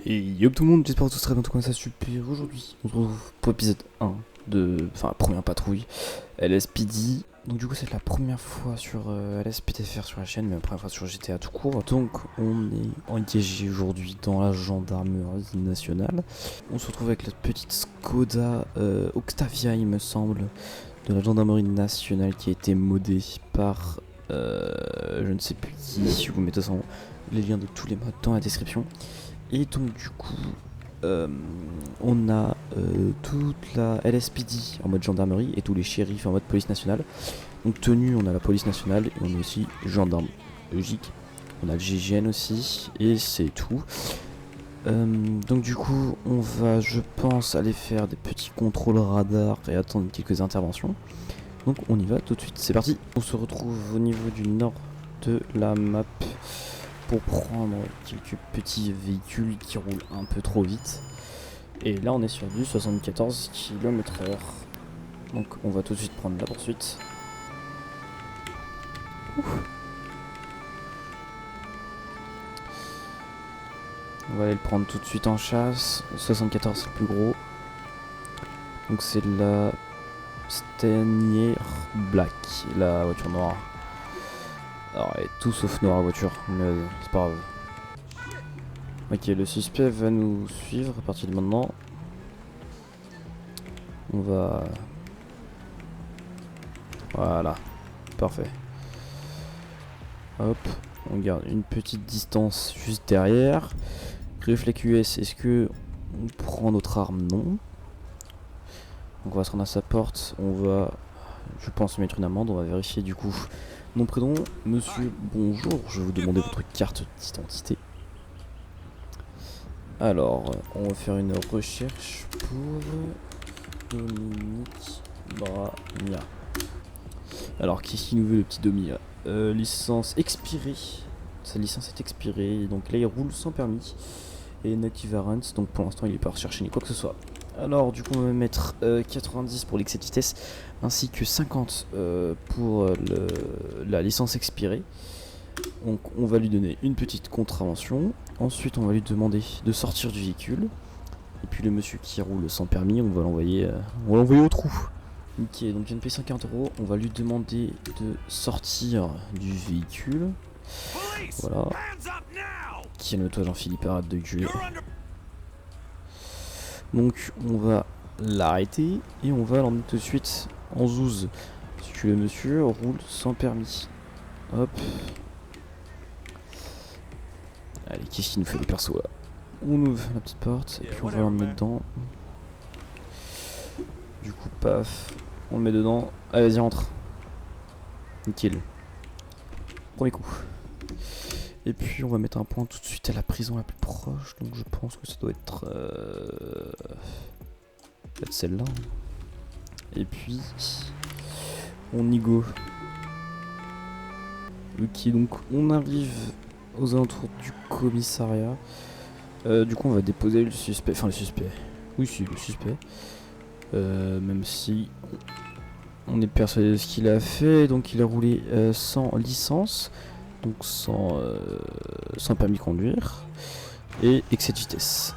Et yo tout le monde, j'espère que tout sera bien, tout comme ça super. Aujourd'hui, on se retrouve pour épisode 1 de. Enfin, la première patrouille LSPD. Donc, du coup, c'est la première fois sur LSPDFR sur la chaîne, mais la première fois sur GTA tout court. Donc, on est engagé aujourd'hui dans la gendarmerie nationale. On se retrouve avec la petite Skoda Octavia, il me semble, de la gendarmerie nationale qui a été modée par. Je ne sais plus qui, si vous mettez les liens de tous les modes dans la description. Et donc du coup, on a toute la LSPD en mode gendarmerie et tous les shérifs en mode police nationale. Donc tenue, on a la police nationale et on a aussi gendarme logique. On a le GIGN aussi et c'est tout. Donc du coup, on va, je pense, aller faire des petits contrôles radar et attendre quelques interventions. Donc on y va tout de suite, c'est parti. On se retrouve au niveau du nord de la map pour prendre quelques petits véhicules qui roulent un peu trop vite. Et là on est sur du 74 km/h. Donc on va tout de suite prendre la poursuite. On va aller le prendre tout de suite en chasse. 74 c'est le plus gros. Donc c'est la Steyr Black, la voiture noire. Alors elle est tout sauf noire la voiture, mais c'est pas grave. Ok, le suspect va nous suivre à partir de maintenant. On va... Voilà, parfait. Hop, on garde une petite distance juste derrière. Réflexe US, est-ce que on prend notre arme? Non. Donc on va se rendre à sa porte, on va, je pense, mettre une amende. On va vérifier du coup. Nom, prénom, monsieur, bonjour, je vais vous demander votre carte d'identité. Alors, on va faire une recherche pour Dominique Bragna. Alors, qu'est-ce qu'il nous veut, le petit Domi là? Licence expirée. Sa licence est expirée, donc là il roule sans permis. Et Native Arrant, donc pour l'instant il est pas recherché ni quoi que ce soit. Alors, du coup, on va mettre 90 pour l'excès de vitesse, ainsi que 50 pour la licence expirée. Donc on va lui donner une petite contravention. Ensuite on va lui demander de sortir du véhicule. Et puis le monsieur qui roule sans permis, on va l'envoyer au trou. Ok, donc il vient de payer 50 €. On va lui demander de sortir du véhicule. Voilà. Calme-toi Jean-Philippe, arrête de gueuler. Donc on va l'arrêter et on va l'emmener tout de suite en zouze. Parce que le monsieur roule sans permis. Hop. Allez, qu'est-ce qu'il nous fait le perso là? On ouvre la petite porte et puis on va l'emmener dedans. Du coup, paf, on le met dedans. Allez, vas-y, rentre. Nickel. Premier coup. Et puis on va mettre un point tout de suite à la prison la plus proche. Donc je pense que ça doit être peut-être celle-là. Et puis on y go. Ok, donc on arrive aux alentours du commissariat. Du coup on va déposer le suspect. Enfin le suspect. Oui si le suspect. Même si on est persuadé de ce qu'il a fait. Donc il a roulé sans licence. Donc sans permis de conduire. Et excès de vitesse.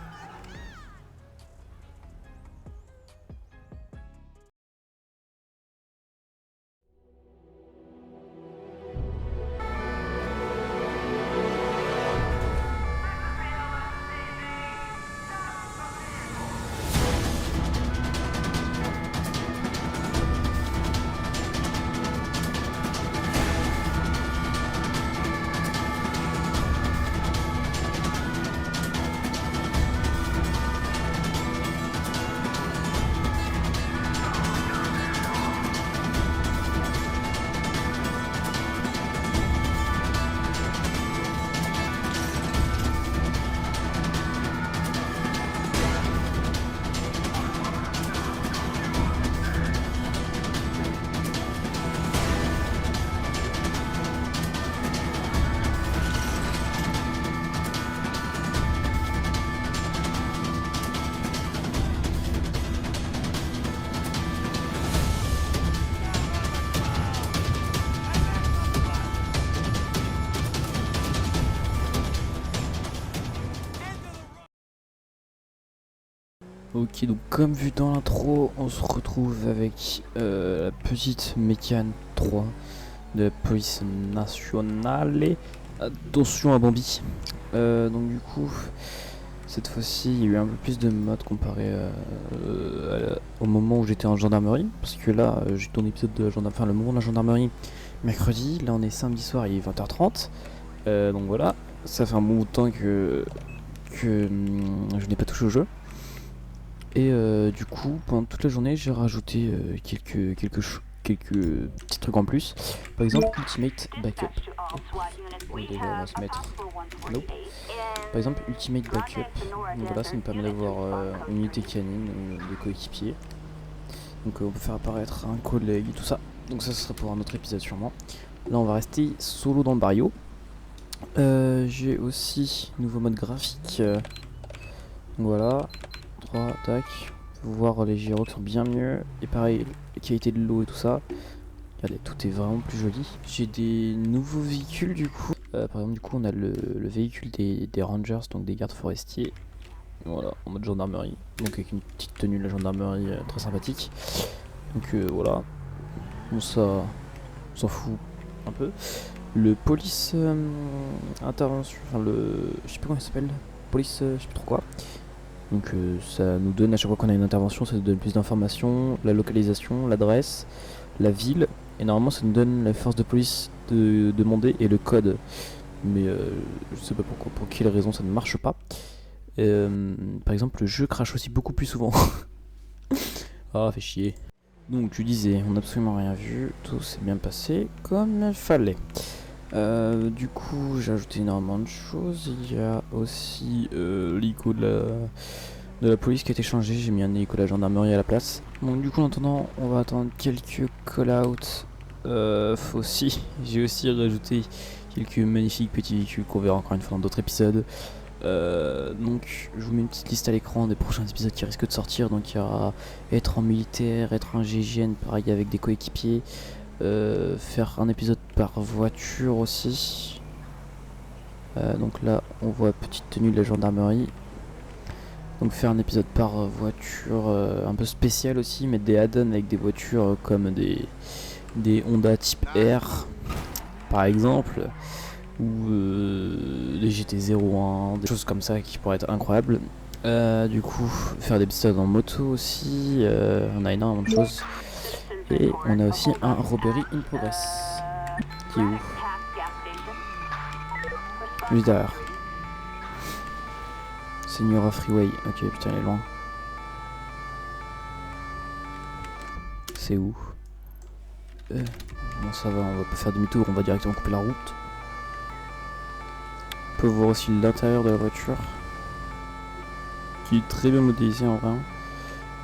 Ok, donc comme vu dans l'intro, on se retrouve avec la petite Mécane 3 de la police nationale. Attention à Bambi. Donc du coup, cette fois-ci, il y a eu un peu plus de modes comparé au moment où j'étais en gendarmerie. Parce que là, j'ai tourné l'épisode de la gendarmerie, enfin le moment de la gendarmerie mercredi. Là, on est samedi soir, il est 20h30. Donc voilà, ça fait un bon bout de temps que je n'ai pas touché au jeu. Et du coup, pendant toute la journée, j'ai rajouté quelques petits trucs en plus. Par exemple, Ultimate Backup. Donc déjà, on va se mettre. Nope. Par exemple, Ultimate Backup. Donc voilà, ça nous permet d'avoir une unité canine ou des coéquipiers. Donc on peut faire apparaître un collègue et tout ça. Donc ça, ce sera pour un autre épisode sûrement. Là, on va rester solo dans le barrio. J'ai aussi nouveau mode graphique. Voilà. 3, tac. Vous voir les gyros qui sont bien mieux. Et pareil, la qualité de l'eau et tout ça. Regardez, tout est vraiment plus joli. J'ai des nouveaux véhicules du coup. Par exemple, du coup, on a le véhicule des Rangers, donc des gardes forestiers. Voilà, en mode gendarmerie. Donc avec une petite tenue de la gendarmerie très sympathique. Donc voilà. Bon, ça, on s'en fout un peu. Le police intervention, enfin je sais plus comment il s'appelle. Police, je sais plus trop quoi. Donc ça nous donne à chaque fois qu'on a une intervention, ça nous donne plus d'informations, la localisation, l'adresse, la ville, et normalement ça nous donne la force de police de demander et le code. Mais je sais pas pourquoi, pour quelle raison ça ne marche pas. Par exemple, le jeu crache aussi beaucoup plus souvent. Ah, fait chier. Donc tu disais, on n'a absolument rien vu, tout s'est bien passé comme il fallait. Du coup, j'ai ajouté énormément de choses. Il y a aussi l'ico de la police qui a été changé. J'ai mis un hélico de la gendarmerie à la place. Donc du coup, en attendant, on va attendre quelques call-outs. Aussi, j'ai aussi rajouté quelques magnifiques petits véhicules qu'on verra encore une fois dans d'autres épisodes. Donc je vous mets une petite liste à l'écran des prochains épisodes qui risquent de sortir. Donc il y aura être en militaire, être en GGN, pareil avec des coéquipiers. Faire un épisode par voiture aussi. Donc là on voit petite tenue de la gendarmerie. Donc faire un épisode par voiture un peu spécial aussi, mettre des add-ons avec des voitures comme des Honda type R par exemple, ou des GT01, des choses comme ça qui pourraient être incroyables. Du coup faire des épisodes en moto aussi, on a énormément de choses. Et on a aussi un Robbery in Progress qui est où? Juste derrière. Señora Freeway. Ok, putain, elle est loin. C'est où? Bon, ça va, on va pas faire demi-tour, on va directement couper la route. On peut voir aussi l'intérieur de la voiture, qui est très bien modélisé en vrai.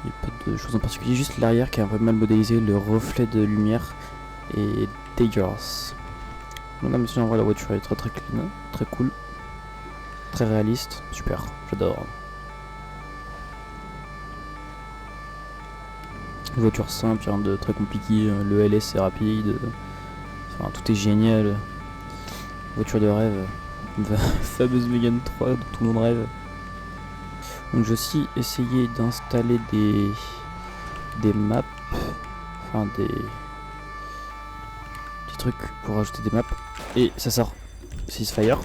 Il n'y a pas de choses en particulier, juste l'arrière qui est un peu mal modélisé, le reflet de lumière est dégueulasse. Donc là, mais sinon, en vrai, la voiture est très très clean, très cool, très réaliste, super, j'adore. Une voiture simple, rien de très compliqué, le LS est rapide, enfin tout est génial. Voiture de rêve, la fameuse Mégane 3 dont tout le monde rêve. Donc j'ai aussi essayé d'installer des maps, enfin des petits trucs pour rajouter des maps. Et ça sort, Ceasefire,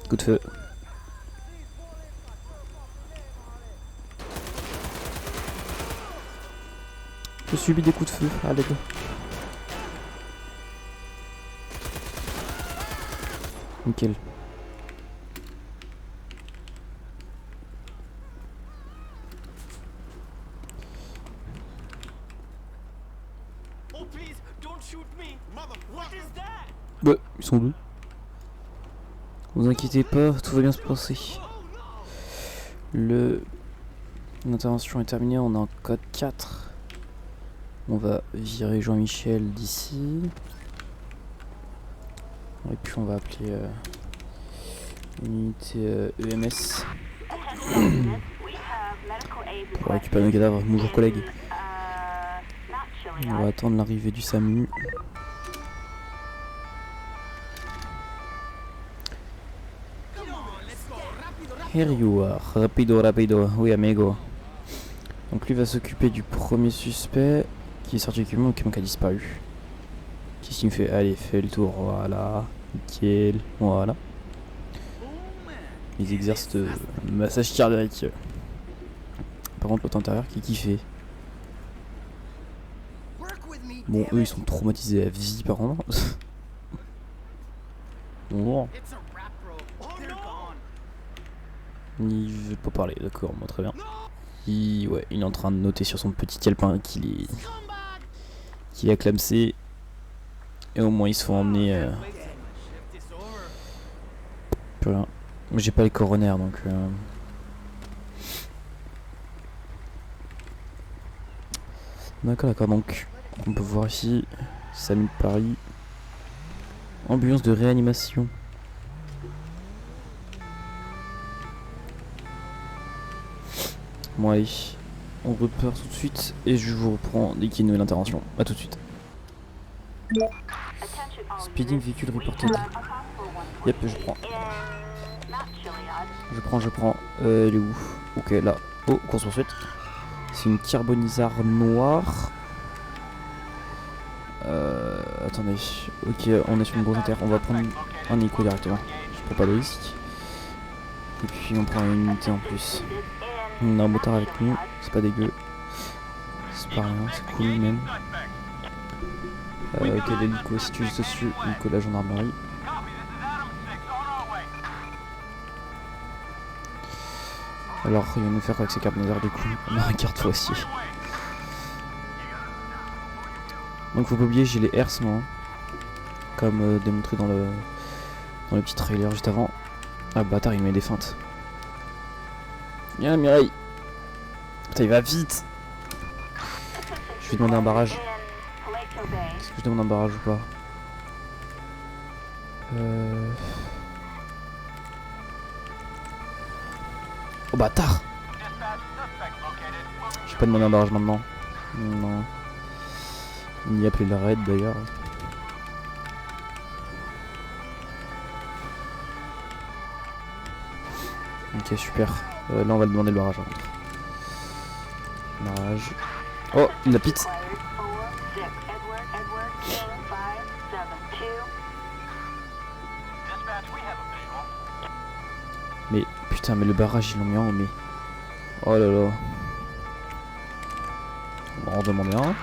coup de feu. Je subis des coups de feu à l'aide. Nickel. Ouais, ils sont deux. Vous inquiétez pas, tout va bien se passer. L'intervention est terminée, on est en code 4. On va virer Jean-Michel d'ici. Et puis on va appeler une unité EMS pour récupérer nos cadavres. Bonjour collègue. On va attendre l'arrivée du SAMU. Here you are. Rapido, rapido. Oui, amigo. Donc lui va s'occuper du premier suspect qui est sorti du camion, qui a disparu. Qu'est-ce qu'il me fait? Allez, fais le tour, voilà. Nickel, voilà. Ils exercent de massage cardiaque. Par contre, l'autre intérieur qui fait. Bon, eux ils sont traumatisés à vie par contre. Bon. Il veut pas parler, d'accord, moi très bien. Ouais, il est en train de noter sur son petit calepin qu'il a clamsé. Et au moins ils se font emmener. Plus rien. J'ai pas les coronaires donc. D'accord, donc on peut voir ici Salut Paris. Ambulance de réanimation. Bon allez, on repart tout de suite et je vous reprends dès qu'il y a une nouvelle intervention. A tout de suite. Speeding véhicule reported. Yep, je prends. Je prends. Elle est où? Ok, là. Oh, course poursuite. C'est une carbonisare noire. Attendez. Ok, on est sur une grosse inter. On va prendre un écho directement. Je prends pas de risque. Et puis on prend une unité en plus. On a un motard avec nous. C'est pas dégueu. C'est pas rien, c'est cool même. Ok, l'hélico situé juste dessus. Hélico de la gendarmerie. Alors, il va nous faire avec ses carboniseurs du coup. On a un carte fossier. Donc faut pas oublier, j'ai les herses moi. Comme démontré dans le petit trailer juste avant. Ah bâtard, il met des feintes. Viens Mireille. Putain, il va vite. Je vais demander un barrage. Est-ce que je demande un barrage ou pas? Oh bâtard. Je vais pas demander un barrage maintenant. Non. On y a appelé la raid d'ailleurs. Ok super. Là on va demander le barrage. Barrage. Oh il a pite. Mais putain mais le barrage ils l'ont mis en haut mais. Oh là là. On va en demander un.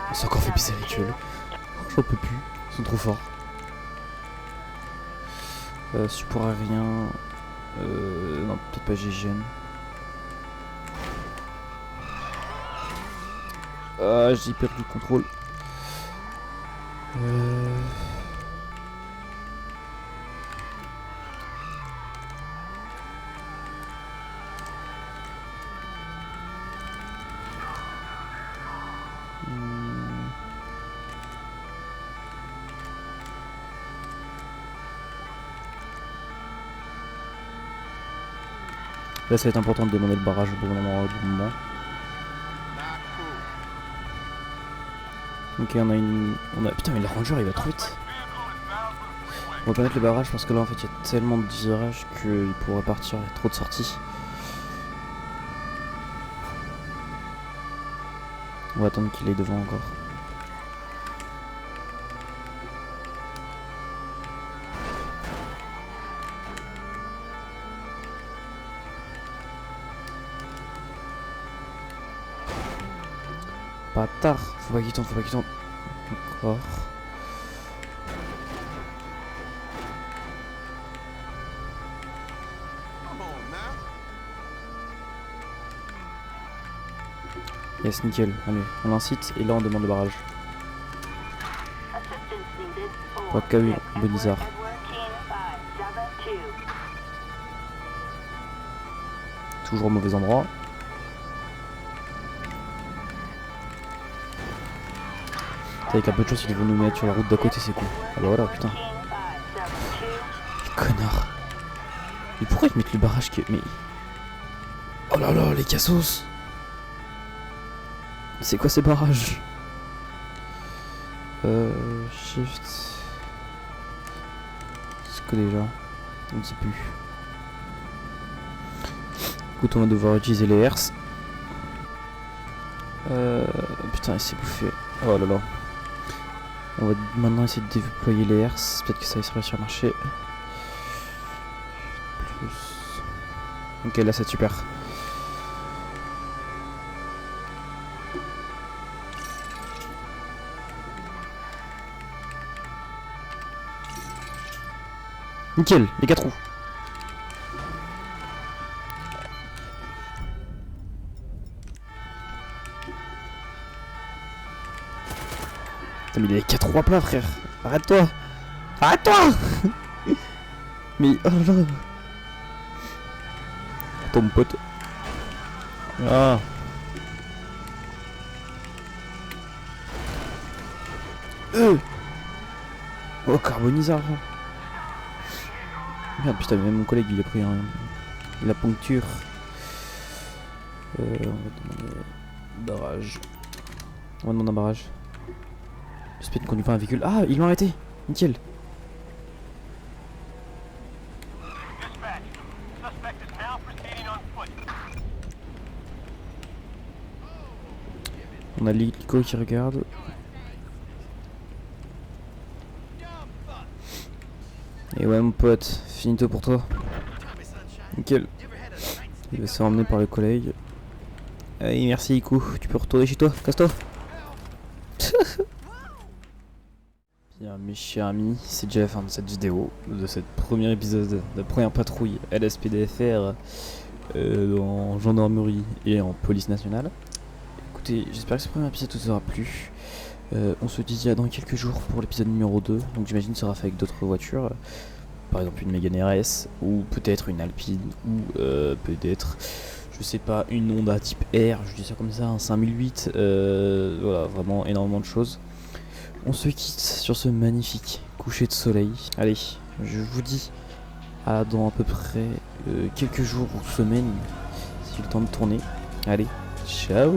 On s'est encore fait pisser avec eux. J'en peux plus. Ils sont trop forts. Support aérien. Non, peut-être pas GGN. Ah, j'ai perdu le contrôle. Là, ça va être important de demander le barrage au bon moment. Ok, putain, mais le ranger il va trop vite. On va pas mettre le barrage parce que là en fait il y a tellement de virages qu'il pourrait partir, il y a trop de sorties. On va attendre qu'il est devant encore. Bâtard, faut pas qu'il tombe, Encore. Yes, nickel. Allez, on l'incite et là on demande le barrage. Pas de camion, Bonizard. Toujours au mauvais endroit. Avec un peu de chance, ils vont nous mettre sur la route d'à côté, c'est cool. Ah bah voilà, putain. Les connards. Mais pourquoi ils mettent le barrage qui est... Mais... Oh là là, les cassos. C'est quoi ces barrages? Shift... C'est quoi déjà? On ne sait plus. Écoute, on va devoir utiliser les herses. Putain, il s'est bouffé. Oh là là. On va maintenant essayer de déployer les herses. Peut-être que ça va réussir à marcher. Plus. Ok, là c'est super. Nickel, les 4 roues. Putain, mais il est 4 roues à plat, frère. Arrête-toi. Arrête-toi. Mais oh là là. Attends, mon pote. Ah. Oh, carbonisard. Merde, putain, même mon collègue il a pris la poncture. On va demander barrage. On va demander un barrage. J'espère qu'on lui fait un véhicule. Ah, ils l'ont arrêté. Nickel. On a l'hélico qui regarde. Et ouais mon pote, finito pour toi. Nickel. Il va se faire emmener par le collègue. Allez, merci Iku, tu peux retourner chez toi, casse-toi. Bien mes chers amis, c'est déjà la fin de cette vidéo, de cette premier épisode de la première patrouille LSPDFR en gendarmerie et en police nationale. Écoutez, j'espère que ce premier épisode vous aura plu. On se dit à dans quelques jours pour l'épisode numéro 2, donc j'imagine que ça sera fait avec d'autres voitures, par exemple une Mégane RS, ou peut-être une Alpine, ou peut-être, je sais pas, une Honda type R, je dis ça comme ça, un 5008, voilà, vraiment énormément de choses. On se quitte sur ce magnifique coucher de soleil. Allez, je vous dis à dans à peu près quelques jours ou semaines, si j'ai le temps de tourner. Allez, ciao.